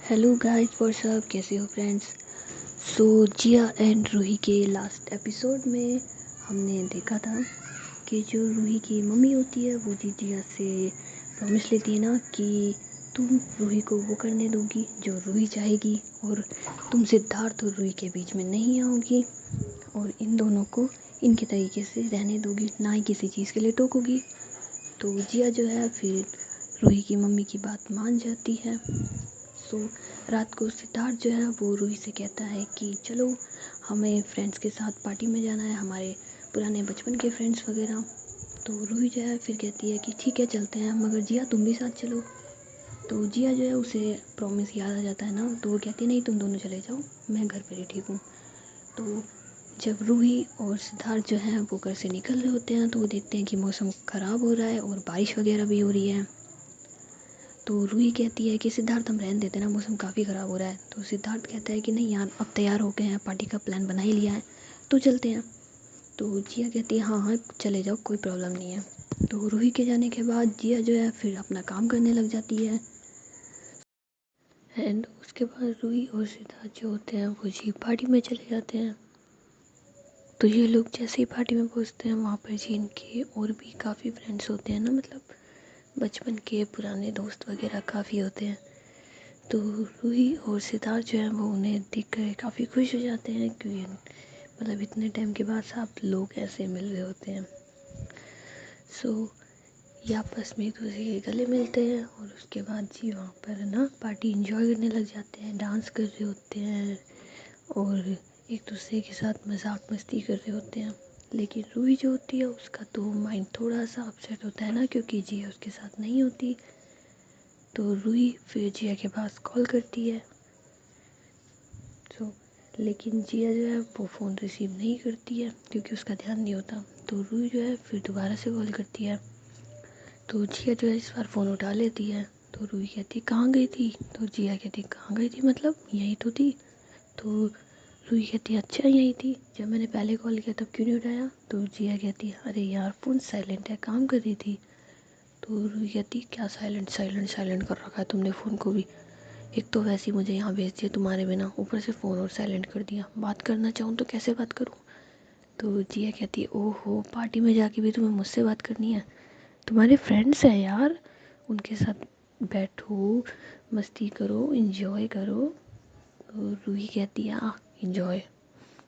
Hello guys what's up, कैसे हो friends. So Jiya and Ruhi के लास्ट एपिसोड में हमने देखा था कि जो रूही की मम्मी होती है वो जिया से प्रॉमिस लेती है ना कि तुम रूही को वो करने दोगी जो रूही चाहेगी, और तुम सिद्धार्थ और रूही के बीच में नहीं आओगी और इन दोनों को इनके तरीके से रहने दोगी, ना ही किसी चीज़ के लिए टोकोगी। तो जिया जो है फिर रूही की मम्मी की बात मान जाती है। सो रात को सिद्धार्थ जो है वो रूही से कहता है कि चलो हमें फ्रेंड्स के साथ पार्टी में जाना है, हमारे पुराने बचपन के फ्रेंड्स वगैरह। तो रूही जो है फिर कहती है कि ठीक है चलते हैं, मगर जिया तुम भी साथ चलो। तो जिया जो है उसे प्रॉमिस याद आ जाता है ना, तो वो कहती है नहीं तुम दोनों चले जाओ, मैं घर पर ही ठीक हूँ। तो जब रूही और सिद्धार्थ जो हैं वो घर से निकल रहे होते हैं तो वो देखते हैं कि मौसम ख़राब हो रहा है और बारिश वगैरह भी हो रही है। तो रूही कहती है कि सिद्धार्थ हम रहने देते ना, मौसम काफ़ी ख़राब हो रहा है। तो सिद्धार्थ कहता है कि नहीं यार, अब तैयार हो गए हैं, पार्टी का प्लान बना ही लिया है, तो चलते हैं। तो जिया कहती है हाँ हाँ चले जाओ, कोई प्रॉब्लम नहीं है। तो रूही के जाने के बाद जिया जो है फिर अपना काम करने लग जाती है। एंड उसके बाद रूही और सिद्धार्थ जो होते हैं वो जी पार्टी में चले जाते हैं। तो ये लोग जैसे ही पार्टी में पहुंचते हैं वहाँ पर जी इनके और भी काफ़ी फ्रेंड्स होते हैं ना, मतलब बचपन के पुराने दोस्त वगैरह काफ़ी होते हैं। तो रूही और सितार जो है वो उन्हें देखकर काफ़ी खुश हो जाते हैं, क्योंकि मतलब इतने टाइम के बाद सब लोग ऐसे मिल रहे होते हैं। सो ये आपस में एक दूसरे के गले मिलते हैं और उसके बाद जी वहाँ पर ना पार्टी इंजॉय करने लग जाते हैं, डांस कर रहे होते हैं और एक दूसरे के साथ मजाक मस्ती कर रहे होते हैं। लेकिन रूही जो होती है उसका तो माइंड थोड़ा सा अपसेट होता है ना, क्योंकि जिया उसके साथ नहीं होती। तो रूही फिर जिया के पास कॉल करती है। तो लेकिन जिया जो है वो फ़ोन रिसीव नहीं करती है क्योंकि उसका ध्यान नहीं होता। तो रूही जो है फिर दोबारा से कॉल करती है। तो जिया जो है इस बार फ़ोन उठा लेती है। तो रूही कहती कहाँ गई थी। तो जिया कहती कहाँ गई थी, मतलब यही तो थी। तो रूही कहती अच्छा यही थी, जब मैंने पहले कॉल किया तब क्यों नहीं उठाया। तो जिया कहती अरे यार फ़ोन साइलेंट है, काम कर रही थी। तो रूही कहती क्या साइलेंट साइलेंट साइलेंट कर रखा है तुमने फ़ोन को भी, एक तो वैसे ही मुझे यहाँ भेज दिया तुम्हारे बिना, ऊपर से फ़ोन और साइलेंट कर दिया, बात करना चाहूँ तो कैसे बात करूँ। तो जिया कहती है ओहो पार्टी में जाके भी तुम्हें मुझसे बात करनी है, तुम्हारे फ्रेंड्स हैं यार, उनके साथ बैठो, मस्ती करो, इंजॉय करो। तो रूही कहती है हाँ इंजॉय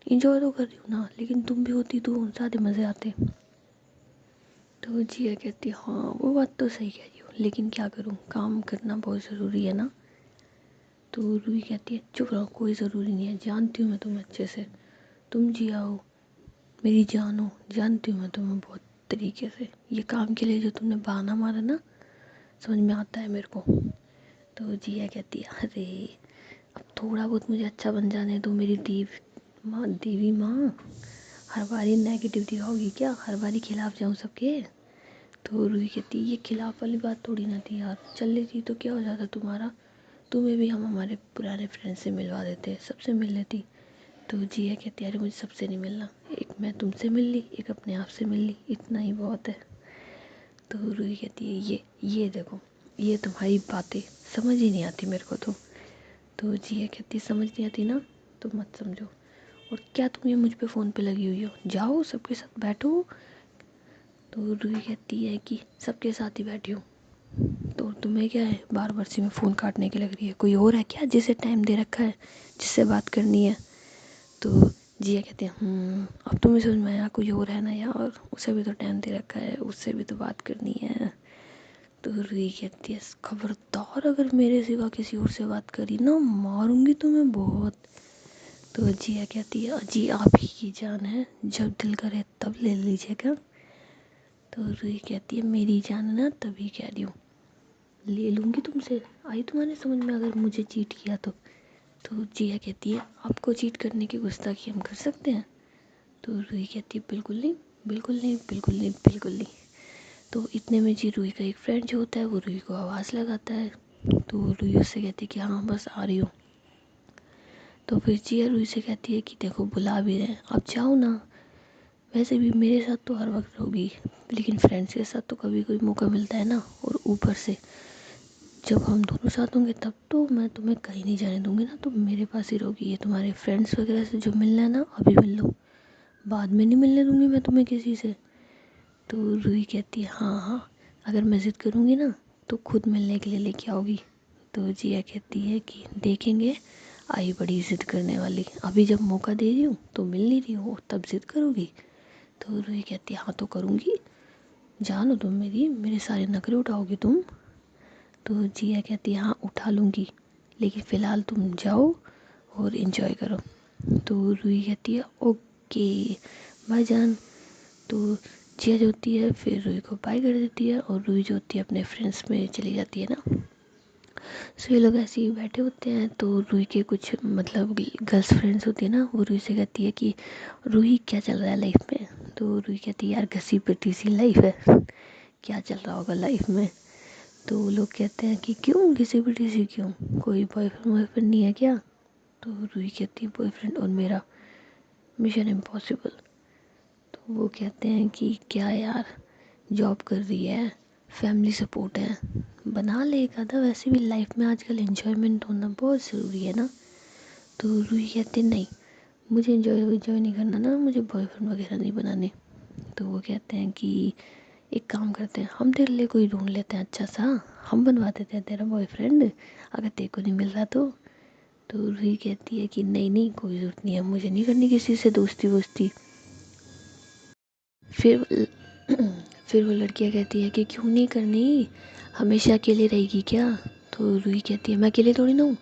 इंजॉय तो कर रही हूँ ना, लेकिन तुम भी होती तो ज़्यादा मज़े आते। तो जिया कहती हाँ वो बात तो सही कह रही हो, लेकिन क्या करूँ, काम करना बहुत ज़रूरी है ना। तो रूही कहती है चुप रहो, कोई ज़रूरी नहीं है, जानती हूँ मैं तुम्हें अच्छे से, तुम जिया हो, मेरी जान हो, जानती हूँ मैं तुम्हें बहुत तरीके से, ये काम के लिए जो तुमने बहाना मारा ना समझ में आता है मेरे को। तो जिया कहती है अरे अब थोड़ा बहुत मुझे अच्छा बन जाने दो, मेरी देवी माँ, हर बारी नेगेटिव दिखाओगी क्या, हर बारी खिलाफ जाऊँ सबके। तो रूही कहती ये खिलाफ वाली बात थोड़ी ना थी यार, चल लेती तो क्या हो जाता तुम्हारा, तुम्हें भी हम हमारे पुराने फ्रेंड से मिलवा देते, सबसे मिल लेती। तो जिया कहती अरे मुझे सबसे नहीं मिलना, एक मैं तुमसे मिल ली, एक अपने आप से मिल ली, इतना ही बहुत है। तो रूही कहती है ये देखो, ये तुम्हारी बातें समझ ही नहीं आती मेरे को तो जिया कहती समझ नहीं आती ना तो मत समझो, और क्या तुम ये मुझ पे फ़ोन पे लगी हुई हो, जाओ सबके साथ बैठो। तो रूही कहती है कि सबके साथ ही बैठी हूँ, तो तुम्हें क्या है बार बार से में फ़ोन काटने की लग रही है, कोई और है क्या जिसे टाइम दे रखा है, जिससे बात करनी है। तो जिया कहते हैं अब तुम्हें समझ में आया, कोई और है ना यार, उसे भी तो टाइम दे रखा है, उससे भी तो बात करनी है। तो रूही कहती है खबरदार अगर मेरे सिवा किसी और से बात करी ना मारूंगी तुम्हें बहुत। तो जिया कहती है जी आप ही की जान है, जब दिल करे तब ले लीजिएगा। तो रूही कहती है मेरी जान ना तभी कह रही हूँ, ले लूँगी तुमसे, आई तुम्हारे समझ में अगर मुझे चीट किया तो जिया कहती है आपको चीट करने की गुस्ताखी हम कर सकते हैं। तो रूही कहती है बिल्कुल नहीं बिल्कुल नहीं बिल्कुल नहीं बिल्कुल नहीं। तो इतने में जी रूही का एक फ्रेंड जो होता है वो रूही को आवाज़ लगाता है। तो रूही उससे कहती है कि हाँ बस आ रही हूँ। तो फिर जिया रूही से कहती है कि देखो बुला भी रहे हैं, आप जाओ ना, वैसे भी मेरे साथ तो हर वक्त रहोगी, लेकिन फ्रेंड्स के साथ तो कभी कोई मौका मिलता है ना, और ऊपर से जब हम दोनों साथ होंगे तब तो मैं तुम्हें कहीं नहीं जाने दूँगी ना, तुम मेरे पास ही रहोगी। ये तुम्हारे फ्रेंड्स वगैरह से जो मिलना है ना अभी मिल लो, बाद में नहीं मिलने दूँगी मैं तुम्हें किसी से। तो रूही कहती है हाँ हाँ, अगर मैं ज़िद करूँगी ना तो खुद मिलने के लिए लेके आओगी। तो जिया कहती है कि देखेंगे, आई बड़ी ज़िद करने वाली, अभी जब मौका दे रही हूँ तो मिल नहीं रही हो तब ज़िद करोगी। तो रूही कहती है हाँ तो करूँगी, जानो तुम मेरे सारे नखरे उठाओगी तुम। तो जिया कहती है हाँ उठा लूँगी, लेकिन फ़िलहाल तुम जाओ और इन्जॉय करो। तो रूही कहती है ओके बाय जान। तो जिया जो होती है फिर रूही को बाय कर देती है और रूही जो होती है अपने फ्रेंड्स में चली जाती है ना। सो ये लोग ऐसे ही बैठे होते हैं। तो रूही के कुछ मतलब गर्ल्स फ्रेंड्स होती है ना, वो रूही से कहती है कि रूही क्या चल रहा है लाइफ में। तो रूही कहती है यार घसी पिटी सी लाइफ है, क्या चल रहा होगा लाइफ में। तो वो लोग कहते हैं कि क्यों घिसी पिटी सी क्यों, कोई बॉयफ्रेंड वॉयफ्रेंड नहीं है क्या। तो रूही कहती है बॉयफ्रेंड और मेरा मिशन इम्पॉसिबल। तो वो कहते हैं कि क्या यार, जॉब कर रही है, फैमिली सपोर्ट है, बना ले एक आधा, वैसे भी लाइफ में आजकल एंजॉयमेंट होना बहुत ज़रूरी है ना। तो रूही कहते नहीं, मुझे एंजॉय नहीं करना ना, मुझे बॉयफ्रेंड वगैरह नहीं बनाने। तो वो कहते हैं कि एक काम करते हैं, हम तेरे लिए कोई ढूंढ लेते हैं अच्छा सा, हम बनवा देते हैं तेरा बॉयफ्रेंड, अगर तेरे को नहीं मिल रहा तो रूही कहती है कि नहीं नहीं कोई ज़रूरत नहीं है, मुझे नहीं करनी किसी से दोस्ती वोस्ती। फिर फिर वो लड़कियां कहती है कि क्यों नहीं करनी, हमेशा अकेले रहेगी क्या। तो रूही कहती है मैं अकेले थोड़ी ना हूँ।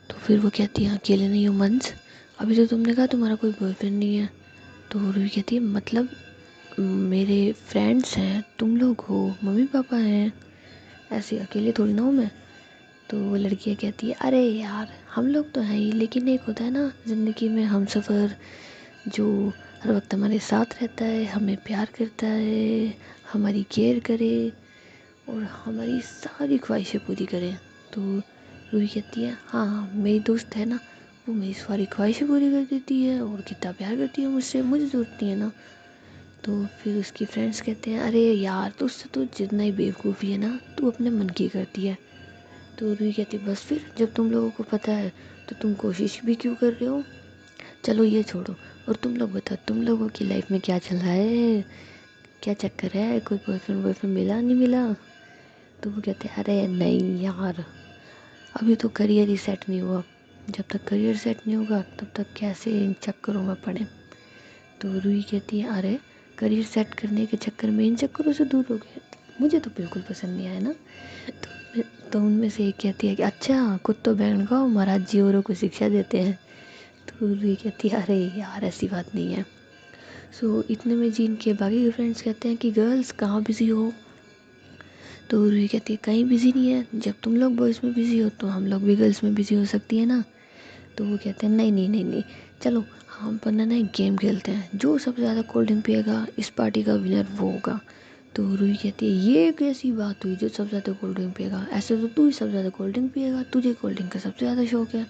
तो फिर वो कहती है अकेले नहीं हो मंस, अभी तो तुमने कहा तुम्हारा कोई बॉयफ्रेंड नहीं है। तो रूही कहती है मतलब मेरे फ्रेंड्स हैं, तुम लोग हो, मम्मी पापा हैं, ऐसे अकेले थोड़ी ना हूँ मैं। तो वो लड़कियाँ कहती है अरे यार हम लोग तो हैं ही, लेकिन एक होता है ना ज़िंदगी में हम सफ़र, जो हर वक्त हमारे साथ रहता है, हमें प्यार करता है, हमारी केयर करे और हमारी सारी ख्वाहिशें पूरी करे। तो रूही कहती है हाँ हाँ मेरी दोस्त है ना, वो मेरी सारी ख्वाहिशें पूरी कर देती है और कितना प्यार करती है मुझसे, मुझे ज़रूरत नहीं है ना। तो फिर उसकी फ्रेंड्स कहते हैं अरे यार तुझसे तो जितना ही बेवकूफ़ी है ना, तू अपने मन की करती है। तो रूही कहती है बस फिर जब तुम लोगों को पता है तो तुम कोशिश भी क्यों कर रहे हो। चलो ये छोड़ो, और तुम लोग बताओ तुम लोगों की लाइफ में क्या चल रहा है, क्या चक्कर है, कोई बॉयफ्रेंड बॉयफ्रेंड मिला नहीं मिला। तो वो कहते हैं अरे नहीं यार, अभी तो करियर ही सेट नहीं हुआ, जब तक करियर सेट नहीं होगा तब तक कैसे इन चक्करों में पड़े। तो रूही कहती है अरे करियर सेट करने के चक्कर में इन चक्करों से दूर हो गए, मुझे तो बिल्कुल पसंद नहीं आया ना। तो उनमें से एक कहती है कि अच्छा कुत्तों बैंड गाओ, महाराज जी औरों को शिक्षा देते हैं। तो रूही कहती है अरे यार ऐसी बात नहीं है। सो इतने में जीन के बाकी के फ्रेंड्स कहते हैं कि गर्ल्स कहाँ बिज़ी हो। तो रूही कहती है कहीं बिज़ी नहीं है, जब तुम लोग बॉयज़ में बिज़ी हो तो हम लोग भी गर्ल्स में बिज़ी हो सकती है ना। तो वो कहते हैं नहीं नहीं नहीं नहीं, चलो हम अपन ना एक गेम खेलते हैं, जो सबसे ज़्यादा कोल्ड ड्रिंक पिएगा इस पार्टी का विनर वो होगा। तो रूही कहती है ये कैसी बात हुई, जो सबसे ज़्यादा कोल्ड ड्रिंक पिएगा, ऐसे तो तू ही सबसे ज़्यादा कोल्ड ड्रिंक पिएगा, तुझे कोल्ड ड्रिंक का सबसे ज़्यादा शौक है।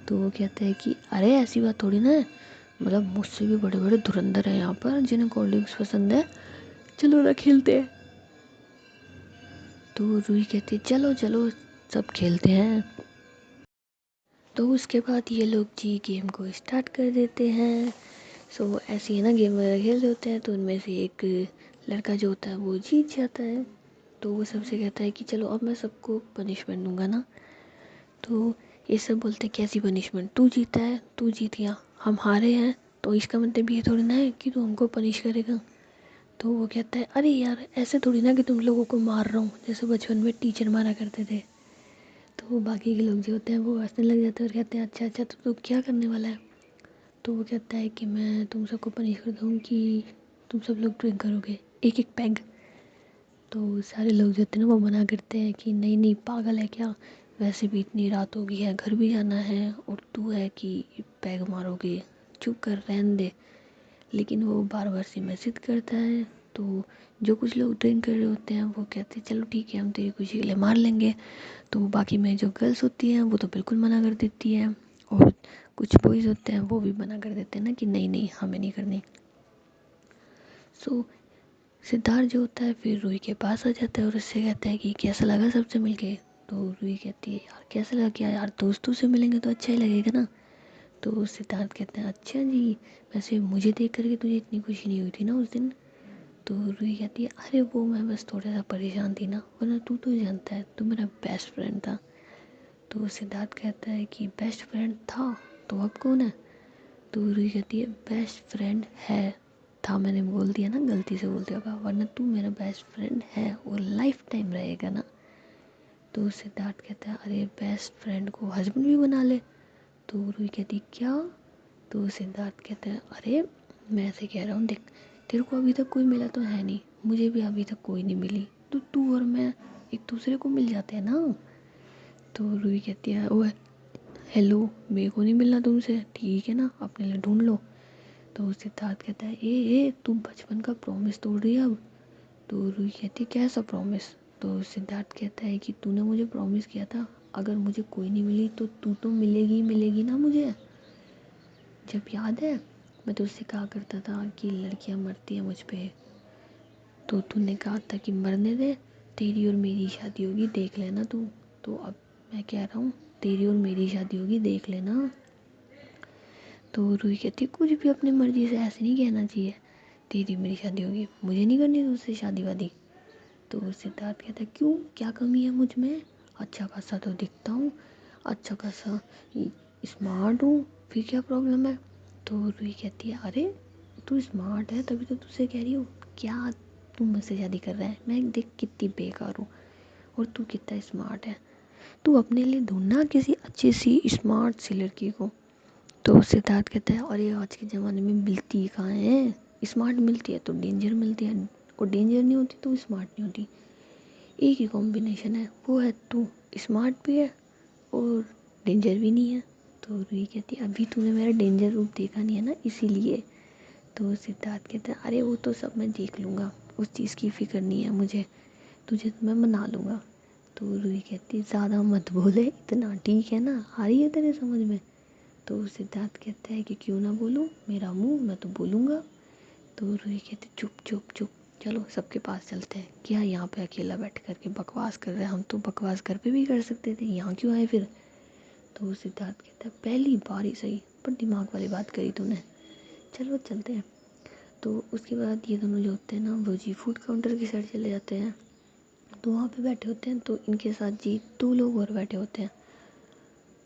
तो वो कहते हैं कि अरे ऐसी बात थोड़ी ना है, मतलब मुझसे भी बड़े बड़े धुरंधर हैं यहाँ पर जिन्हें कोल्ड ड्रिंक्स पसंद है, चलो ना खेलते हैं। तो रूही कहती है चलो चलो सब खेलते हैं। तो उसके बाद ये लोग जी गेम को स्टार्ट कर देते हैं। सो ऐसे ही ना गेम वगैरह खेल रहे होते हैं, तो उनमें से एक लड़का जो होता है वो जीत जाता है। तो वो सबसे कहता है कि चलो अब मैं सबको पनिशमेंट दूंगा ना। तो ये सब बोलते हैं कैसी पनिशमेंट, तू जीता है, तू जीत गया, हम हारे हैं, तो इसका मतलब ये थोड़ी ना है कि तू हमको पनिश करेगा। तो वो कहता है अरे यार ऐसे थोड़ी ना कि तुम लोगों को मार रहा हूँ, जैसे बचपन में टीचर मारा करते थे। तो बाकी के लोग जो होते हैं वो हंसने लग जाते हैं और कहते हैं अच्छा अच्छा तो तू क्या करने वाला है। तो वो कहता है कि मैं तुम सबको पनिश कर दूँ कि तुम सब लोग ड्रिंक करोगे एक एक पैग। तो सारे लोग जो होते हैं ना वो मना करते हैं कि नहीं नहीं पागल है क्या, वैसे भी इतनी रात हो गई है, घर भी जाना है, और तू है कि पैग मारोगे, चुप कर रहने दे। लेकिन वो बार बार से मैसेज करता है। तो जो कुछ लोग ड्रिंक कर रहे होते हैं वो कहते हैं चलो ठीक है हम तेरी खुशी के लिए मार लेंगे। तो बाकी में जो गर्ल्स होती हैं वो तो बिल्कुल मना कर देती हैं, और कुछ बॉयज़ होते हैं वो भी मना कर देते हैं ना कि नहीं नहीं हमें नहीं करनी। सो सिद्धार्थ जो होता है फिर रूही के पास आ जाता है और उससे कहता है कि कैसा लगा सबसे मिलके। तो रूही कहती है यार कैसा लगा, क्या यार दोस्तों से मिलेंगे तो अच्छा ही लगेगा ना। तो सिद्धार्थ कहते हैं अच्छा जी, वैसे मुझे देख करके तुझे इतनी खुशी नहीं हुई थी ना उस दिन। तो रूही कहती है अरे वो मैं बस थोड़ा सा परेशान थी ना, वरना तू तो जानता है तू मेरा बेस्ट फ्रेंड था। तो सिद्धार्थ कहता है कि बेस्ट फ्रेंड था तो अब कौन है। तो रूही कहती है बेस्ट फ्रेंड है, था मैंने बोल दिया ना, गलती से बोल दिया होगा, वरना तू मेरा बेस्ट फ्रेंड है और लाइफ टाइम रहेगा ना। तो सिद्धार्थ कहता है अरे बेस्ट फ्रेंड को हस्बैंड भी बना ले। तो रूही कहती क्या। तो सिद्धार्थ कहता है अरे मैं ऐसे कह रहा हूँ देख, तेरे को अभी तक कोई मिला तो है नहीं, मुझे भी अभी तक कोई नहीं मिली, तो तू और मैं एक दूसरे को मिल जाते हैं ना। तो रूही कहती है ओए हेलो, मेरे को नहीं मिलना तुमसे, ठीक है ना, अपने लिए ढूंढ लो। तो सिद्धार्थ कहता है ए तुम बचपन का प्रॉमिस तोड़ रही है अब। तो रूही कहती है कैसा प्रॉमिस। तो सिद्धार्थ कहता है कि तूने मुझे प्रॉमिस किया था अगर मुझे कोई नहीं मिली तो तू तो मिलेगी मिलेगी ना मुझे। जब याद है मैं तुझसे कहा करता था कि लड़कियां मरती हैं मुझ पे, तो तूने कहा था कि मरने दे, तेरी और मेरी शादी होगी देख लेना तू। तो अब मैं कह रहा हूँ तेरी और मेरी शादी होगी देख लेना। तो रूही कहती कुछ भी अपनी मर्जी से ऐसे नहीं कहना चाहिए, तेरी मेरी शादी होगी, मुझे नहीं करनी तुझसे शादी वादी। तो सिद्धार्थ कहता है क्यों, क्या कमी है मुझ में, अच्छा खासा तो दिखता हूँ, अच्छा खासा स्मार्ट हूँ, फिर क्या प्रॉब्लम है। तो रूही कहती है अरे तू स्मार्ट है तभी तो तुझसे कह रही हूँ, क्या तू मुझसे शादी कर रहा है, मैं देख कितनी बेकार हूँ और तू कितना स्मार्ट है, तू अपने लिए ढूंढना किसी अच्छी सी स्मार्ट सी लड़की को। तो सिद्धार्थ कहता है अरे आज के ज़माने में मिलती कहाँ है, स्मार्ट मिलती है तो डेंजर मिलती है, और डेंजर नहीं होती तो स्मार्ट नहीं होती, एक ही कॉम्बिनेशन है वो है तू स्मार्ट भी है और डेंजर भी नहीं है। तो रूही कहती है अभी तूने मेरा डेंजर रूप देखा नहीं है ना इसीलिए। तो सिद्धार्थ कहता है अरे वो तो सब मैं देख लूँगा, उस चीज़ की फ़िक्र नहीं है मुझे, तुझे तो मैं मना लूँगा। तो रूही कहती है ज़्यादा मत बोले इतना, ठीक है ना, आ रही है तेरे समझ में। तो सिद्धार्थ कहता है कि क्यों ना बोलूँ, मेरा मुंह, मैं तो बोलूँगा। तो रूही कहती चुप चुप चुप, चलो सबके पास चलते हैं, क्या यहाँ पे अकेला बैठ करके बकवास कर रहे हैं, हम तो बकवास घर पे भी कर सकते थे, यहाँ क्यों आए फिर। तो सिद्धार्थ कहता है पहली बार ही सही पर दिमाग वाली बात करी तूने, चलो चलते हैं। तो उसके बाद ये दोनों जो होते हैं ना वो जी फूड काउंटर की साइड चले जाते हैं। तो वहाँ पे बैठे होते हैं तो इनके साथ जी 2 लोग और बैठे होते हैं।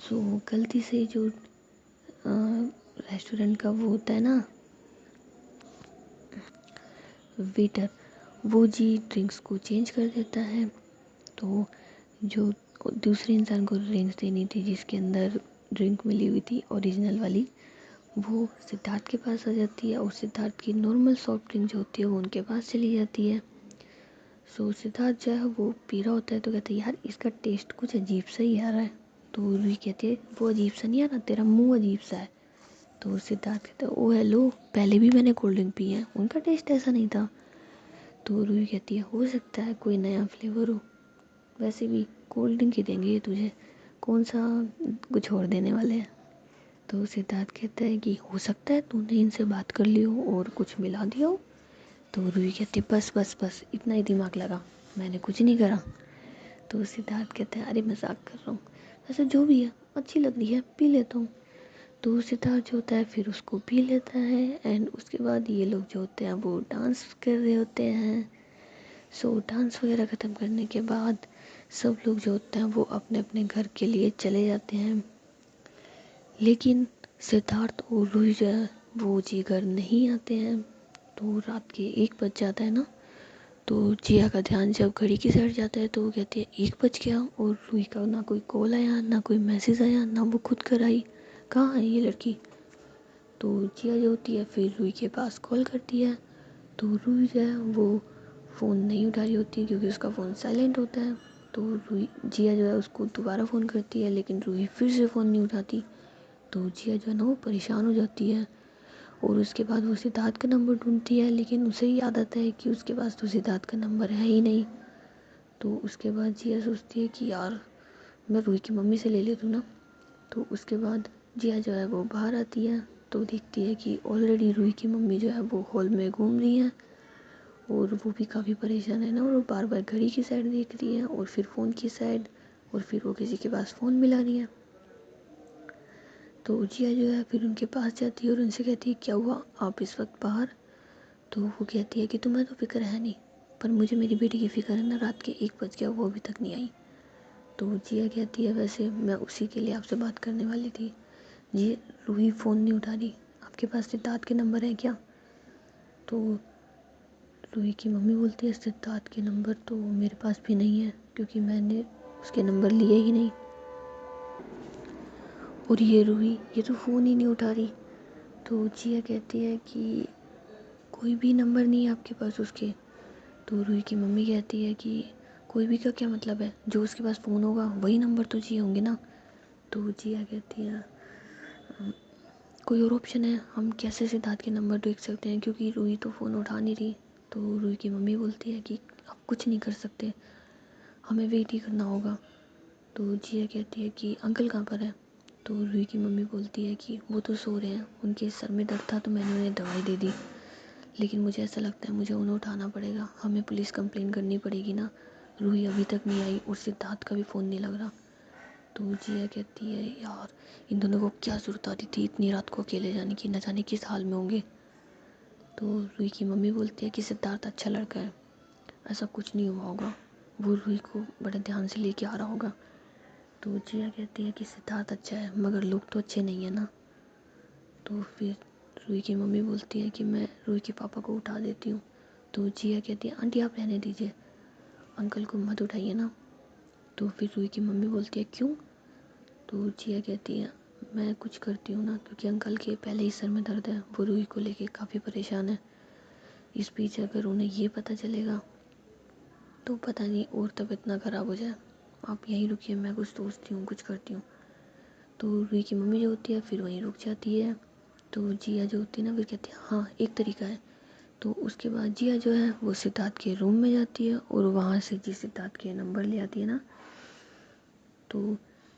तो गलती से जो रेस्टोरेंट का वो होता है ना वेटर, वो जी ड्रिंक्स को चेंज कर देता है। तो जो दूसरे इंसान को ड्रिंक्स देनी थी जिसके अंदर ड्रिंक मिली हुई थी ओरिजिनल वाली, वो सिद्धार्थ के पास आ जाती है और सिद्धार्थ की नॉर्मल सॉफ्ट ड्रिंक जो होती है वो उनके पास चली जाती है। सो सिद्धार्थ जो है वो पी रहा होता है तो कहते हैं यार इसका टेस्ट कुछ अजीब सा ही आ रहा है। तो रूही कहती है वो अजीब सा नहीं आ रहा, तेरा मुंह अजीब सा है। तो सिद्धार्थ कहता है ओ हेलो, पहले भी मैंने कोल्ड ड्रिंक पी है, उनका टेस्ट ऐसा नहीं था। तो रूही कहती है हो सकता है कोई नया फ्लेवर हो, वैसे भी कोल्ड ड्रिंक ही देंगे ये तुझे, कौन सा कुछ और देने वाले हैं। तो सिद्धार्थ कहता है कि हो सकता है तूने इनसे बात कर ली हो और कुछ मिला दिया हो। तो रूही कहती है बस बस बस इतना ही दिमाग लगा, मैंने कुछ नहीं करा। तो सिद्धार्थ कहता है अरे मजाक कर रहा हूँ, वैसे जो भी है अच्छी लग रही है पी लेता हूँ। तो सिद्धार्थ जो होता है फिर उसको पी लेता है एंड उसके बाद ये लोग जो होते हैं वो डांस कर रहे होते हैं। सो डांस वगैरह ख़त्म करने के बाद सब लोग जो होते हैं वो अपने अपने घर के लिए चले जाते हैं। लेकिन सिद्धार्थ और रूही जो है वो जी घर नहीं आते हैं। तो रात के 1 बज जाता है ना, तो जिया का ध्यान जब घड़ी की साइड जाता है तो वो कहती है 1 बज गया, और रूही का ना कोई कॉल आया ना कोई मैसेज आया ना वो खुद कर आई, कहाँ है ये लड़की। तो जिया जो होती है फिर रूही के पास कॉल करती है। तो रूही जो है वो फ़ोन नहीं उठा रही होती क्योंकि उसका फ़ोन साइलेंट होता है। तो रूही जिया जो है उसको दोबारा फ़ोन करती है लेकिन रूही फिर से फ़ोन नहीं उठाती। तो जिया जो है ना वो परेशान हो जाती है और उसके बाद वो सिद्धार्थ का नंबर ढूंढती है लेकिन उसे ही याद आता है कि उसके पास तो सिद्धार्थ का नंबर है ही नहीं। तो उसके बाद जिया सोचती है कि यार मैं रूही की मम्मी से ले लेती हूँ ना। तो उसके बाद जिया जो है वो बाहर आती है तो देखती है कि ऑलरेडी रूही की मम्मी जो है वो हॉल में घूम रही हैं और वो भी काफ़ी परेशान है ना, और वो बार बार घड़ी की साइड देख रही है और फिर फ़ोन की साइड, और फिर वो किसी के पास फ़ोन मिला रही है। तो जिया जो है फिर उनके पास जाती है और उनसे कहती है क्या हुआ आप इस वक्त बाहर। तो वो कहती है कि तुम्हें तो फिक्र है नहीं, पर मुझे मेरी बेटी की फ़िक्र है ना, रात के 1 बज गया वो अभी तक नहीं आई। तो जिया कहती है वैसे मैं उसी के लिए आपसे बात करने वाली थी। जी, रूही फ़ोन नहीं उठा रही, आपके पास सिद्धार्थ के नंबर है क्या। तो रूही की मम्मी बोलती है सिद्धार्थ के नंबर तो मेरे पास भी नहीं है, क्योंकि मैंने उसके नंबर लिए ही नहीं। और ये रूही ये तो फ़ोन ही नहीं उठा रही। तो जिया कहती है कि कोई भी नंबर नहीं है आपके पास उसके। तो रूही की मम्मी कहती है कि कोई भी का क्या मतलब है, जो उसके पास फ़ोन होगा वही नंबर तो चाहिए होंगे ना। तो जिया कहती है कोई और ऑप्शन है, हम कैसे सिद्धार्थ के नंबर देख सकते हैं, क्योंकि रूही तो फ़ोन उठा नहीं रही। तो रूही की मम्मी बोलती है कि आप कुछ नहीं कर सकते, हमें वेट ही करना होगा। तो जिया कहती है कि अंकल कहाँ पर है। तो रूही की मम्मी बोलती है कि वो तो सो रहे हैं, उनके सर में दर्द था तो मैंने उन्हें दवाई दे दी, लेकिन मुझे ऐसा लगता है मुझे उन्हें उठाना पड़ेगा, हमें पुलिस कंप्लेन करनी पड़ेगी ना। रूही अभी तक नहीं आई और सिद्धार्थ का भी फ़ोन नहीं लग रहा। तो जिया कहती है यार इन दोनों को क्या ज़रूरत आ रही थी इतनी रात को अकेले जाने की, न जाने किस हाल में होंगे। तो रूही की मम्मी बोलती है कि सिद्धार्थ अच्छा लड़का है, ऐसा कुछ नहीं हुआ होगा, वो रूही को बड़े ध्यान से लेके आ रहा होगा। तो जिया कहती है कि सिद्धार्थ अच्छा है मगर लोग तो अच्छे नहीं है ना। तो फिर रूही की मम्मी बोलती है कि मैं रूही के पापा को उठा देती हूँ। तो जिया कहती है आंटी आप रहने दीजिए, अंकल को मत उठाइए ना। तो फिर रूही की मम्मी बोलती है क्यों। तो जिया कहती है मैं कुछ करती हूँ ना, क्योंकि अंकल के पहले ही सर में दर्द है, वो रूही को लेके काफ़ी परेशान है। इस बीच अगर उन्हें ये पता चलेगा तो पता नहीं और तबीयत ना ख़राब हो जाए, आप यहीं रुकिए मैं कुछ सोचती हूँ कुछ करती हूँ। तो रूही की मम्मी जो होती है फिर वहीं रुक जाती है। तो जिया जो होती है ना वो कहती है हाँ एक तरीका है। तो उसके बाद जिया जो है वो सिद्धार्थ के रूम में जाती है और वहाँ से जी सिद्धार्थ के नंबर ले आती है ना। तो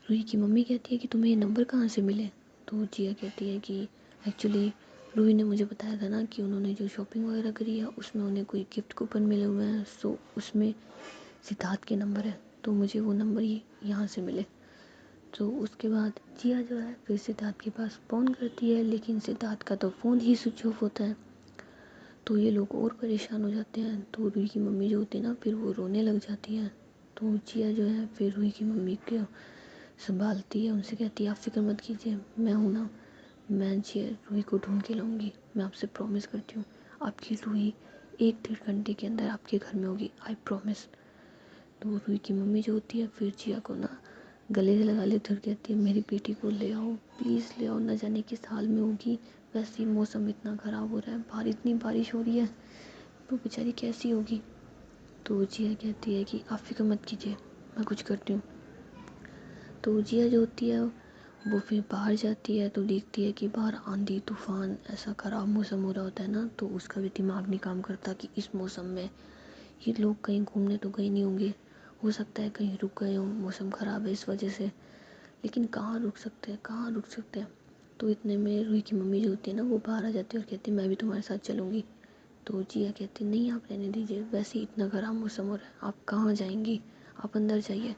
रूही की मम्मी कहती है कि तुम्हें ये नंबर कहाँ से मिले। तो जिया कहती है कि एक्चुअली रूही ने मुझे बताया था ना कि उन्होंने जो शॉपिंग वगैरह करी है उसमें उन्हें कोई गिफ्ट कूपन मिले हुए हैं, सो उसमें सिद्धार्थ के नंबर है, तो मुझे वो नंबर ही यहाँ से मिले। तो उसके बाद जिया जो है फिर सिद्धार्थ के पास फ़ोन करती है, लेकिन सिद्धार्थ का तो फ़ोन ही स्विच ऑफ होता है। तो ये लोग और परेशान हो जाते हैं। तो रूही की मम्मी जो होती है ना फिर वो रोने लग जाती है। तो जिया जो है फिर रूही की मम्मी को संभालती है, उनसे कहती है आप फिक्र मत कीजिए, मैं हूँ ना, मैं जिया रूही को ढूंढ के लाऊंगी, मैं आपसे प्रॉमिस करती हूँ आपकी रूही 1-1.5 घंटे के अंदर आपके घर में होगी, आई प्रॉमिस। तो रूही की मम्मी जो होती है फिर जिया को ना गले से लगा लेती और कहती है मेरी बेटी को ले आओ प्लीज़ ले आओ, न जाने किस हाल में होगी, वैसे ही मौसम इतना ख़राब हो रहा है, बाहर इतनी बारिश हो रही है, वो बेचारी कैसी होगी। तो जिया कहती है कि आप फिक्र मत कीजिए, मैं कुछ करती हूँ। तो जिया जो होती है वो फिर बाहर जाती है तो देखती है कि बाहर आंधी तूफान ऐसा ख़राब मौसम हो रहा होता है ना, तो उसका भी दिमाग नहीं काम करता कि इस मौसम में ये लोग कहीं घूमने तो गए नहीं होंगे, हो सकता है कहीं रुक गए हों, मौसम ख़राब है इस वजह से, लेकिन कहाँ रुक सकते हैं कहाँ रुक सकते हैं। तो इतने में रूही की मम्मी जो होती है ना वो बाहर आ जाती है और कहती है मैं भी तुम्हारे साथ चलूँगी। तो जिया कहती है नहीं आप रहने दीजिए, वैसे ही इतना ख़राब मौसम हो रहा है, आप कहाँ जाएंगी, आप अंदर जाइए।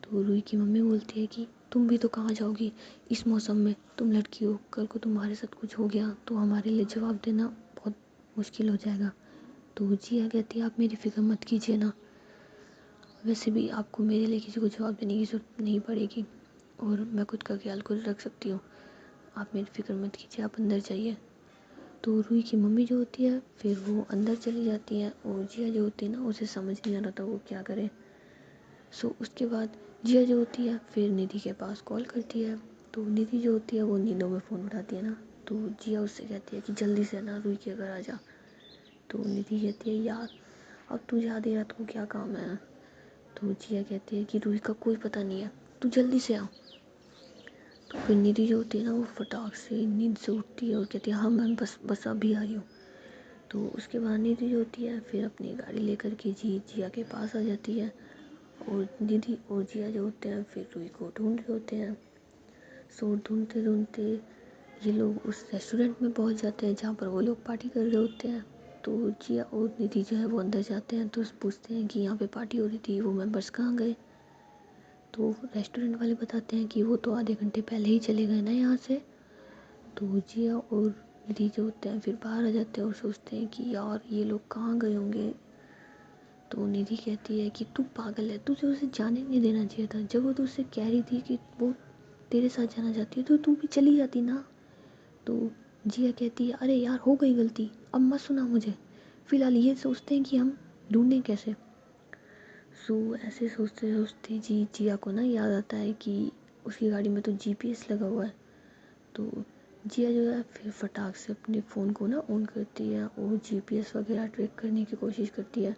तो रूही की मम्मी बोलती है कि तुम भी तो कहाँ जाओगी इस मौसम में, तुम लड़की हो, कल को तुम्हारे साथ कुछ हो गया तो हमारे लिए जवाब देना बहुत मुश्किल हो जाएगा। तो जिया कहती है आप मेरी फ़िक्र मत कीजिए ना, वैसे भी आपको मेरे लिए किसी को जवाब देने की ज़रूरत नहीं पड़ेगी और मैं खुद का ख्याल खुद रख सकती हूँ, आप मेरी फ़िक्र मत कीजिए, आप अंदर जाइए। तो रूही की मम्मी जो होती है फिर वो अंदर चली जाती है और जिया जो होती है ना उसे समझ नहीं आ रहा था वो क्या करे। सो उसके बाद जिया जो होती है फिर निधि के पास कॉल करती है। तो निधि जो होती है वो नींदों में फ़ोन उठाती है ना। तो जिया उससे कहती है कि जल्दी से ना रूही के घर आ जा। तो निधि कहती है यार अब तू जा दे, रात को क्या काम है। तो जिया कहती है कि रूही का कोई पता नहीं है, तू जल्दी से आ। तो फिर निधि जो होती है ना वो फटाक से नींद से उठती है और कहती है हाँ मैम बस बस अभी आ रही हूँ। तो उसके बाद निधि जो होती है फिर अपनी गाड़ी लेकर के जिया के पास आ जाती है और निधि और जिया जो होते हैं फिर रूही को ढूंढ रहे होते हैं। सो ढूंढते ढूंढते ये लोग उस रेस्टोरेंट में पहुंच जाते हैं जहाँ पर वो लोग पार्टी कर रहे होते हैं। तो जिया और निधि जो है वो अंदर जाते हैं तो पूछते हैं कि यहाँ पे पार्टी हो रही थी, वो मेंबर्स कहाँ गए। तो रेस्टोरेंट वाले बताते हैं कि वो तो आधे घंटे पहले ही चले गए ना यहाँ से। तो जिया और निधि जो होते हैं फिर बाहर आ जाते हैं और सोचते हैं कि यार ये लोग कहाँ गए होंगे। तो निधि कहती है कि तू पागल है, तुझे उसे जाने नहीं देना चाहिए था। जब वो तुझसे कह रही थी कि वो तेरे साथ जाना चाहती है तो तू भी चली जाती ना। तो जिया कहती है अरे यार हो गई गलती, अब मत सुना मुझे, फ़िलहाल ये सोचते हैं कि हम ढूंढें कैसे। सो ऐसे सोचते सोचते जिया को ना याद आता है कि उसकी गाड़ी में तो जीपीएस लगा हुआ है। तो जिया जो है फिर फटाक से अपने फ़ोन को ना ऑन करती है और जीपीएस वगैरह ट्रैक करने की कोशिश करती है।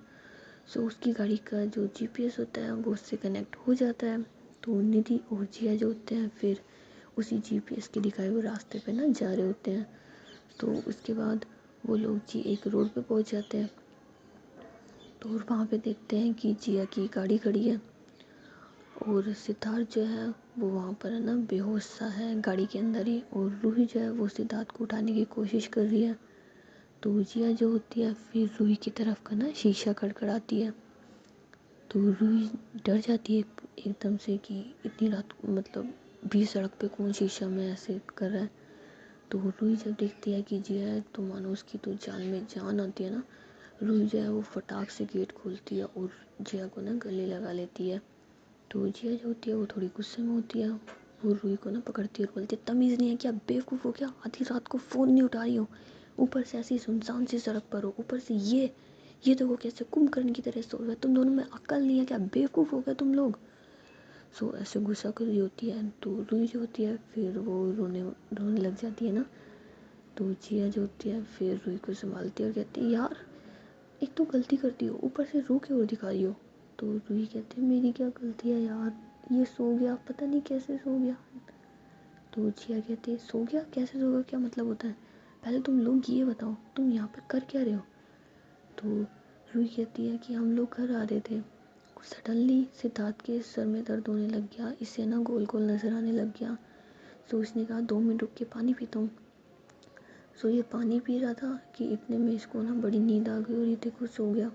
सो उसकी गाड़ी का जो जीपीएस होता है वो उससे कनेक्ट हो जाता है। तो निधि और जिया जो होते हैं फिर उसी जीपीएस के दिखाए हुए रास्ते पे ना जा रहे होते हैं। तो उसके बाद वो लोग जी एक रोड पे पहुंच जाते हैं। तो वहाँ पे देखते हैं कि जिया की गाड़ी खड़ी है और सिद्धार्थ जो है वो वहाँ पर है ना बेहोश सा है गाड़ी के अंदर ही, और रूही जो है वो सिद्धार्थ को उठाने की कोशिश कर रही है। तो जिया जो होती है फिर रूही की तरफ का ना शीशा खड़खड़ाती है। तो रूही डर जाती है एकदम से कि इतनी रात को मतलब बीच सड़क पे कौन शीशा में ऐसे कर रहा है। तो रूही जब देखती है कि जिया है तो मानो उसकी तो जान में जान आती है ना। रूही जो है वो फटाक से गेट खोलती है और जिया को ना गले लगा लेती है। तो जिया जो होती है वो थोड़ी गुस्से में होती है, वो रूही को ना पकड़ती है और बोलती है तमीज़ नहीं है क्या, बेवकूफ़ हो क्या, आधी रात को फ़ोन नहीं उठा रही हो, ऊपर से ऐसी सुनसान सी सड़क पर हो, ऊपर से ये देखो कैसे कुंभकर्ण की तरह सो रहा है, तुम दोनों में अक्ल नहीं है क्या, बेवकूफ़ हो गया तुम लोग। सो ऐसे गुस्सा कर रही होती है। तो रूही जो होती है फिर वो रोने लग जाती है ना। तो जिया जो होती है फिर रूही को संभालती है और कहती है यार एक तो गलती करती हो, ऊपर से रो के और दिखा रही हो। तो रूही कहती है मेरी क्या गलती है यार, ये सो गया, पता नहीं कैसे सो गया। तो जिया कहती है सो गया, कैसे सो गया, क्या मतलब होता है, पहले तुम लोग ये बताओ तुम यहाँ पर कर क्या रहे हो। तो रूही कहती है कि हम लोग घर आ रहे थे, सडनली सिद्धार्थ के सर में दर्द होने लग गया, इससे ना गोल गोल नज़र आने लग गया। तो उसने कहा 2 मिनट रुक के पानी पीता हूँ। सो ये पानी पी रहा था कि इतने में इसको ना बड़ी नींद आ गई और ये देखो सो गया।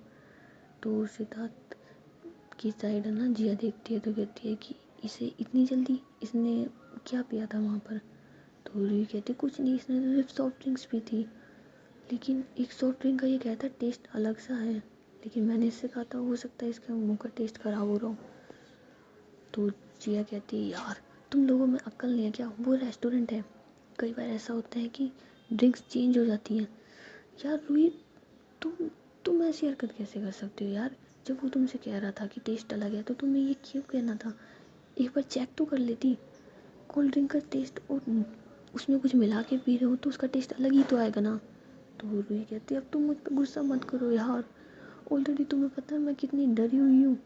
तो सिद्धार्थ की साइड है ना जिया देखती है तो कहती है कि इसे इतनी जल्दी, इसने क्या पिया था वहाँ पर। तो रूही कहती कुछ नहीं, इसने तो सिर्फ सॉफ्ट ड्रिंक्स पी थी, लेकिन एक सॉफ्ट ड्रिंक का ये कहता है टेस्ट अलग सा है, लेकिन मैंने इससे कहा था हो सकता है इसका मुंह का टेस्ट खराब हो रहा हो। तो जिया कहती है यार तुम लोगों में अक्ल नहीं है क्या, वो रेस्टोरेंट है, कई बार ऐसा होता है कि ड्रिंक्स चेंज हो जाती हैं। यार रूही तुम ऐसी हरकत कैसे कर सकती हो यार, जब वो तुमसे कह रहा था कि टेस्ट अलग है तो तुम्हें ये क्यों कहना था, एक बार चेक तो कर लेती। कोल्ड ड्रिंक का टेस्ट और उसमें कुछ मिला के पी रहे हो तो उसका टेस्ट अलग ही तो आएगा ना। तो रूही कहती है अब तुम मुझ पर गुस्सा मत करो यार, ऑलरेडी तुम्हें पता है मैं कितनी डरी हुई हूँ।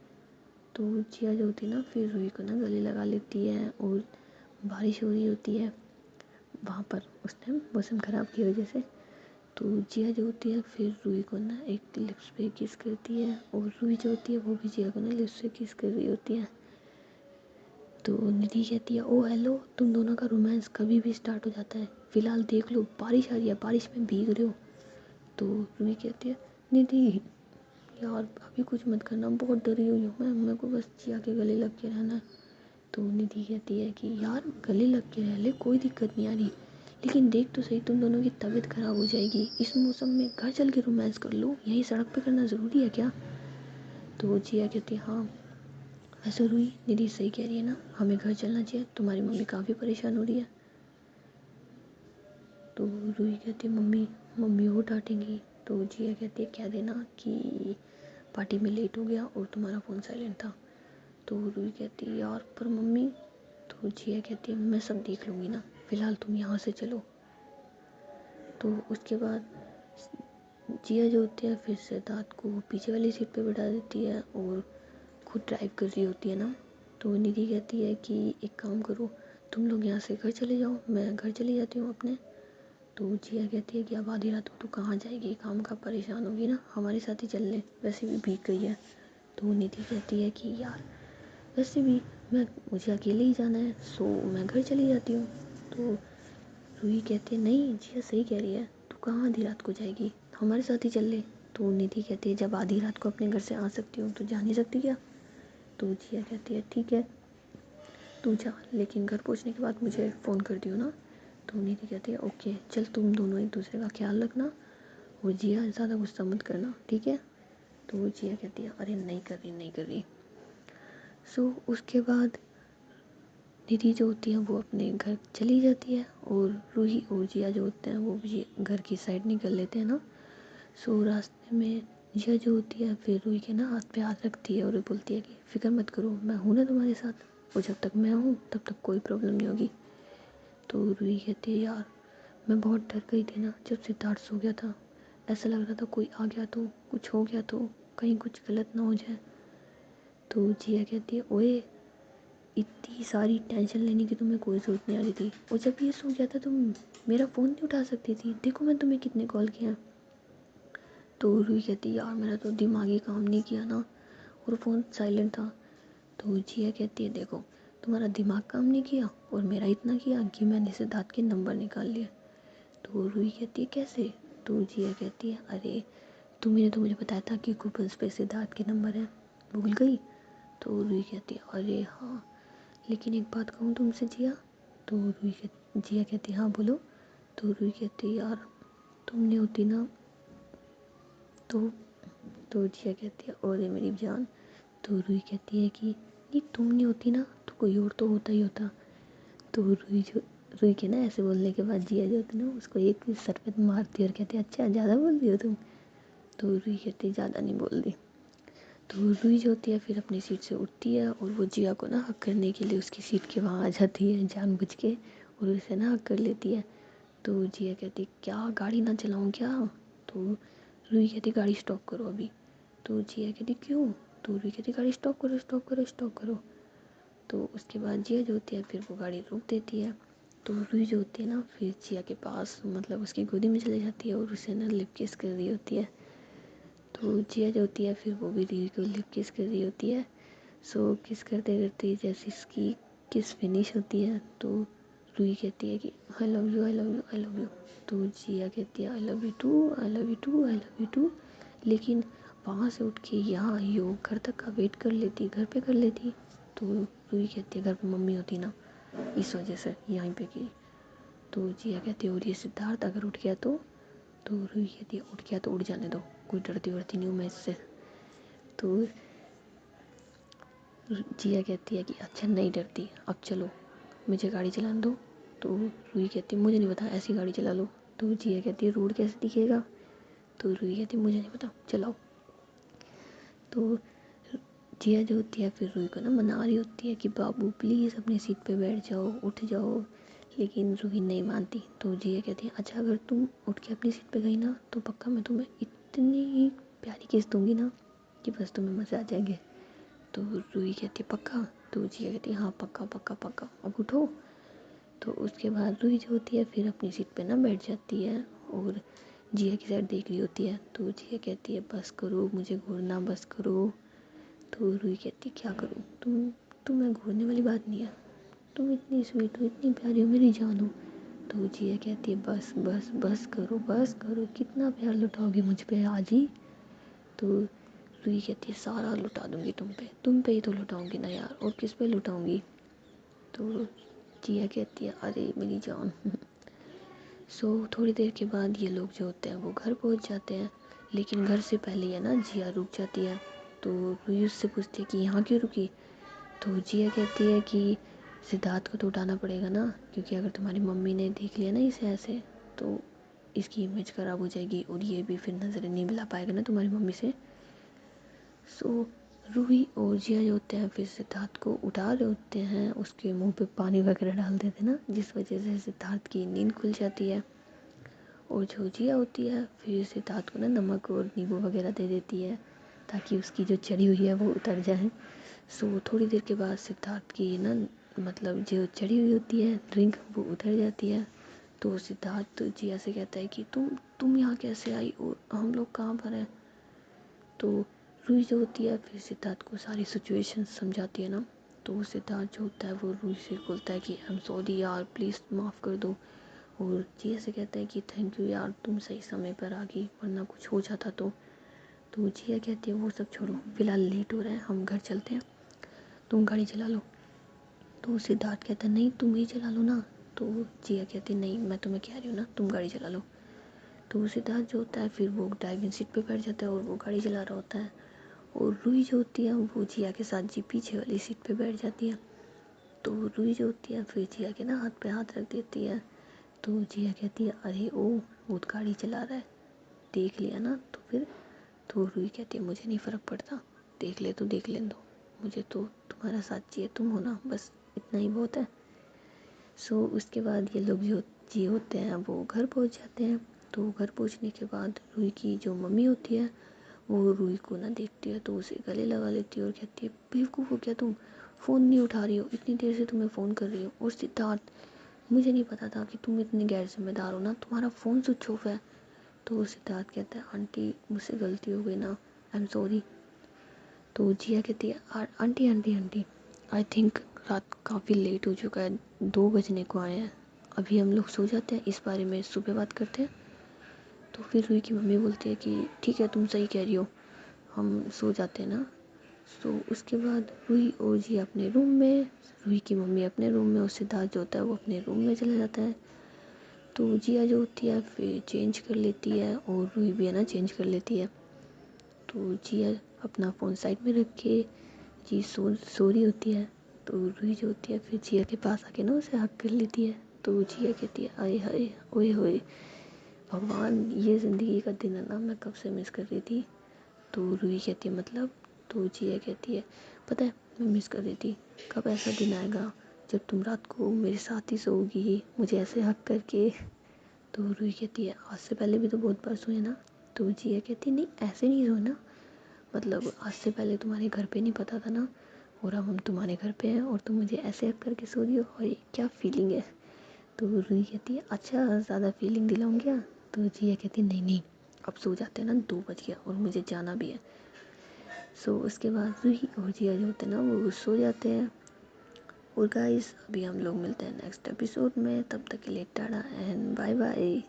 तो जिया जो होती है ना फिर रूही को ना गले लगा लेती है और बारिश हो रही होती है वहाँ पर उस टाइम मौसम ख़राब की वजह से। तो जिया जो होती है फिर रूही को ना एक लिप्स पे किस करती है और रूही जो होती है वो भी जिया को ना लिप्स पे किस कर रही होती है। तो निधि कहती है ओ हेलो, तुम दोनों का रोमांस कभी भी स्टार्ट हो जाता है, फ़िलहाल देख लो बारिश आ रही है, बारिश में भीग रहे हो। तो रूही कहती है निधि यार अभी कुछ मत करना, बहुत डरी हुई हूँ मैं, मेरे को बस जिया के गले लग के रहना है। तो निधि कहती है कि यार गले लग के रह ले, कोई दिक्कत नहीं आ रही, लेकिन देख तो सही तुम दोनों की तबीयत ख़राब हो जाएगी, इस मौसम में घर चल के रोमांस कर लो, यहीं सड़क पे करना ज़रूरी है क्या। तो जिया कहती है हाँ वैसे रूही निधि सही कह रही है ना, हमें घर चलना चाहिए, तुम्हारी मम्मी काफ़ी परेशान हो रही है। तो रूही कहती है मम्मी मम्मी वो डांटेंगी। तो जिया कहती है कह देना कि पार्टी में लेट हो गया और तुम्हारा फ़ोन साइलेंट था। तो रूही कहती है यार पर मम्मी। तो जिया कहती है मैं सब देख लूँगी ना, फ़िलहाल तुम यहाँ से चलो। तो उसके बाद जिया जो होती है फिर सिद्धार्थ को पीछे वाली सीट पे बैठा देती है और खुद ड्राइव कर रही होती है ना। तो निधि कहती है कि एक काम करो तुम लोग यहाँ से घर चले जाओ, मैं घर चली जाती हूँ अपने। तो जिया कहती है कि अब आधी रात को तो कहाँ जाएगी, काम का परेशान होगी ना, हमारे साथ ही चल ले, वैसे भी भीग गई है। तो निधि कहती है कि यार वैसे भी मुझे अकेले ही जाना है, सो मैं घर चली जाती हूँ। तो रूही कहती है नहीं जिया सही कह रही है, तू कहाँ आधी रात को जाएगी, हमारे साथ ही चल ले। तो निधि कहती है जब आधी रात को अपने घर से आ सकती हूँ तो जा नहीं सकती क्या। तो जिया कहती है ठीक है तू जा, लेकिन घर पहुँचने के बाद मुझे फ़ोन कर दियो ना। तो निधि कहती है ओके चल, तुम दोनों एक दूसरे का ख्याल रखना और जिया ज़्यादा गुस्सा मत करना, ठीक है। तो जिया कहती है अरे नहीं कर रही नहीं कर रही। सो उसके बाद निधि जो होती है वो अपने घर चली जाती है और रूही और जिया जो होते हैं वो भी घर की साइड निकल लेते हैं ना। सो रास्ते में जिया जो होती है फिर रूही के ना हाथ पे हाथ रखती है और बोलती है कि फ़िक्र मत करो, मैं हूँ ना तुम्हारे साथ, और जब तक मैं हूँ तब तक कोई प्रॉब्लम नहीं होगी। तो रूही कहती है यार मैं बहुत डर गई थी ना जब सिद्धार्थ सो गया था, ऐसा लग रहा था कोई आ गया तो, कुछ हो गया तो, कहीं कुछ गलत ना हो जाए। तो जिया कहती है ओए इतनी सारी टेंशन लेने की तुम्हें कोई ज़रूरत नहीं आ रही थी, और जब ये सो गया था तुम मेरा फ़ोन नहीं उठा सकती थी, देखो मैं तुम्हें कितने कॉल किया। तो रूही कहती यार मेरा तो दिमाग ही काम नहीं किया ना और फ़ोन साइलेंट था। तो जिया कहती है देखो तुम्हारा दिमाग काम नहीं किया और मेरा इतना किया कि मैंने सिद्धार्थ के नंबर निकाल लिए। तो रूही कहती है कैसे। तो जिया कहती है अरे तुमने तो मुझे बताया था कि गूगल्स पे सिद्धार्थ के नंबर है, भूल गई। तो रूही कहती है अरे हाँ लेकिन एक बात कहूँ तुमसे जिया। तो जिया कहती है हाँ बोलो। तो रूही कहती है यार तुमने होती ना तो जिया कहती है अरे मेरी जान। तो रूही कहती है कि नहीं तुम नहीं होती ना तो कोई और तो होता ही होता। तो रूही के ना ऐसे बोलने के बाद जिया जो होती ना उसको एक सर पे मारती है और कहती है अच्छा ज़्यादा बोल रही हो तुम। तो रूही कहती है ज़्यादा नहीं बोल रही। तो रूही जो होती है फिर अपनी सीट से उठती है और वो जिया को ना हक करने के लिए उसकी सीट के वहाँ आ जाती है जानबूझ के और उसे ना हक कर लेती है। तो जिया कहती क्या गाड़ी ना चलाऊँ क्या। तो रूही कहती गाड़ी स्टॉप करो अभी। तो जिया कहती क्यों। तो रूही कहती गाड़ी स्टॉप करो स्टॉप करो स्टॉप करो। तो उसके बाद जिया जो होती है फिर वो गाड़ी रोक देती है। तो रूही जो होती है ना फिर जिया के पास मतलब उसकी गोदी में चली जाती है और उसे ना लिप किस कर रही होती है। तो जिया जो होती है फिर वो भी रूही को लिप किस कर रही होती है। सो किस करते करते जैसे इसकी किस फिनिश होती है तो रूही कहती है कि I love you I love you I love you. तो जिया कहती है I love you too I love you too I love you too. लेकिन वहाँ से उठ के यहाँ आई हो घर तक का वेट कर लेती, घर पे कर लेती। तो रूही कहती है घर पे मम्मी होती ना इस वजह से यहीं पे की। तो जिया कहती है और ये सिद्धार्थ अगर उठ गया तो रूही कहती है उठ गया तो उठ जाने दो, कोई डरती वरती नहीं हूँ मैं इससे। तो जिया कहती है कि अच्छा नहीं डरती अब चलो मुझे गाड़ी चलाने दो। तो रूही कहती है मुझे नहीं पता ऐसी गाड़ी चला लो। तो जिया कहती है रोड कैसे दिखेगा। तो रूही कहती है मुझे नहीं पता चलाओ। तो जिया जो होती है फिर रूही को ना मना रही होती है कि बाबू प्लीज़ अपनी सीट पे बैठ जाओ उठ जाओ, लेकिन रूही नहीं मानती। तो जिया कहती है अच्छा अगर तुम उठ के अपनी सीट पे गई ना तो पक्का मैं तुम्हें इतनी प्यारी किस दूंगी ना कि बस तुम्हें मज़ा आ जाएंगे। तो रूही कहती है पक्का। तो जिया कहती है हाँ पक्का पक्का पक्का अब उठो। तो उसके बाद रूही जो होती है फिर अपनी सीट पे ना बैठ जाती है और जिया की साइड देख रही होती है। तो जिया कहती है बस करो मुझे घूरना बस करो। तो रूही कहती क्या करूँ तुम्हें घूरने वाली बात नहीं है, तुम इतनी स्वीट हो इतनी प्यारी हो मेरी जान हो। तो जिया कहती है बस बस बस करो कितना प्यार लुटाओगी मुझ पे आज ही। तो रूही कहती है सारा लुटा दूंगी तुम पे ही तो लुटाऊंगी ना यार और किस पे लुटाऊंगी। तो जिया कहती है अरे मेरी जान। सो थोड़ी देर के बाद ये लोग जो होते हैं वो घर पहुंच जाते हैं, लेकिन घर से पहले है ना जिया रुक जाती है। तो रूही उससे पूछती है कि यहाँ क्यों रुकी। तो जिया कहती है कि सिद्धार्थ को तो उठाना पड़ेगा ना, क्योंकि अगर तुम्हारी मम्मी ने देख लिया ना इसे ऐसे तो इसकी इमेज ख़राब हो जाएगी और ये भी फिर नज़रें नहीं मिला पाएगा ना तुम्हारी मम्मी से। सो रूही और जिया जो होते हैं फिर सिद्धार्थ को उठा रहे होते हैं, उसके मुंह पे पानी वगैरह डाल देते ना जिस वजह से सिद्धार्थ की नींद खुल जाती है। और जो जिया होती है फिर सिद्धार्थ को ना नमक और नींबू वगैरह दे देती है ताकि उसकी जो चढ़ी हुई है वो उतर जाए। सो थोड़ी देर के बाद सिद्धार्थ की ना मतलब जो चढ़ी हुई होती है ड्रिंक वो उतर जाती है। तो सिद्धार्थ जिया से कहता है कि तुम यहाँ कैसे आई और हम लोग कहाँ पर हैं। तो रूही जो होती है फिर सिद्धार्थ को सारी सिचुएशन समझाती है ना। तो सिद्धार्थ जो होता है वो रूही से बोलता है कि आई एम सॉरी यार प्लीज़ माफ़ कर दो। और जिया से कहता है कि थैंक यू यार, तुम सही समय पर आ गई, वरना कुछ हो जाता तो जिया कहती है वो सब छोड़ो, फ़िलहाल लेट हो रहा है, हम घर चलते हैं, तुम गाड़ी चला लो। तो सिद्धार्थ कहता है नहीं तुम ही चला लो ना। तो जिया कहती है नहीं, मैं तुम्हें कह रही हूँ ना, तुम गाड़ी चला लो। तो सिद्धार्थ जो होता है फिर वो ड्राइविंग सीट पे बैठ जाता है और वो गाड़ी चला रहा होता है, और रूही जो होती है वो जिया के साथ जी पीछे वाली सीट पे बैठ जाती है। तो रूही जो होती है फिर जिया के ना हाथ पे हाथ रख देती है। तो जिया कहती है अरे ओ, वो तो गाड़ी चला रहा है, देख लिया ना। तो फिर तो रूही कहती है मुझे नहीं फ़र्क पड़ता, देख ले तो देख लेने दो, मुझे तो तुम्हारा साथ चाहिए, तुम हो ना, बस इतना ही बहुत है। सो उसके बाद ये लोग जो जी होते हैं वो घर पहुंच जाते हैं। तो घर पहुंचने के बाद रूही की जो मम्मी होती है वो रूही को ना देखती है तो उसे गले लगा लेती है और कहती है बेवकूफ़ हो क्या तुम, फ़ोन नहीं उठा रही हो, इतनी देर से तुम्हें फ़ोन कर रही हो। और सिद्धार्थ, मुझे नहीं पता था कि तुम इतने गैर जिम्मेदार हो ना, तुम्हारा फ़ोन स्विच ऑफ है। तो सिद्धार्थ कहता है आंटी मुझसे गलती हो गई ना, आई एम सॉरी। तो जिया कहती है aunty aunty aunty, I think रात काफ़ी लेट हो चुका है, 2 बजने को आए हैं, अभी हम लोग सो जाते हैं, इस बारे में सुबह बात करते हैं। तो फिर रूही की मम्मी बोलती है कि ठीक है तुम सही कह रही हो, हम सो जाते हैं ना। सो उसके बाद रूही और जी अपने रूम में, रूही की मम्मी अपने रूम में और सिद्धार्थ जो होता है वो अपने रूम में चला जाता है। तो जिया जो होती है फिर चेंज कर लेती है और रूही भी है ना चेंज कर लेती है। तो जिया अपना फ़ोन साइड में रख के जी सो रही होती है। तो रूही जो होती है फिर जिया के पास आके ना उसे हक कर लेती है। तो जिया कहती है आए हाय ओए होए भगवान, ये ज़िंदगी का दिन है ना, मैं कब से मिस कर रही थी। तो रूही कहती है मतलब। तो जिया कहती है पता है मैं मिस कर रही थी, कब ऐसा दिन आएगा जब तुम रात को मेरे साथ ही सोओगी मुझे ऐसे हक करके। तो रूही कहती है आज से पहले भी तो बहुत बार सोए ना। तो जिया कहती है नहीं ऐसे नहीं सोए ना, मतलब आज से पहले तुम्हारे घर पे नहीं पता था ना, और अब हम तुम्हारे घर पे हैं और तुम मुझे ऐसे हक करके सो रही हो, और ये क्या फीलिंग है। तो रूही कहती है अच्छा ज़्यादा फीलिंग दिलाऊं क्या। तो जिया कहती है नहीं नहीं, अब सो जाते हैं ना, 2 बज गया और मुझे जाना भी है। सो उसके बाद रूही और जिया जो होते हैं ना वो सो जाते हैं। और गाइस अभी हम लोग मिलते हैं नेक्स्ट एपिसोड में, तब तक के लिए टाटा एंड बाय बाय।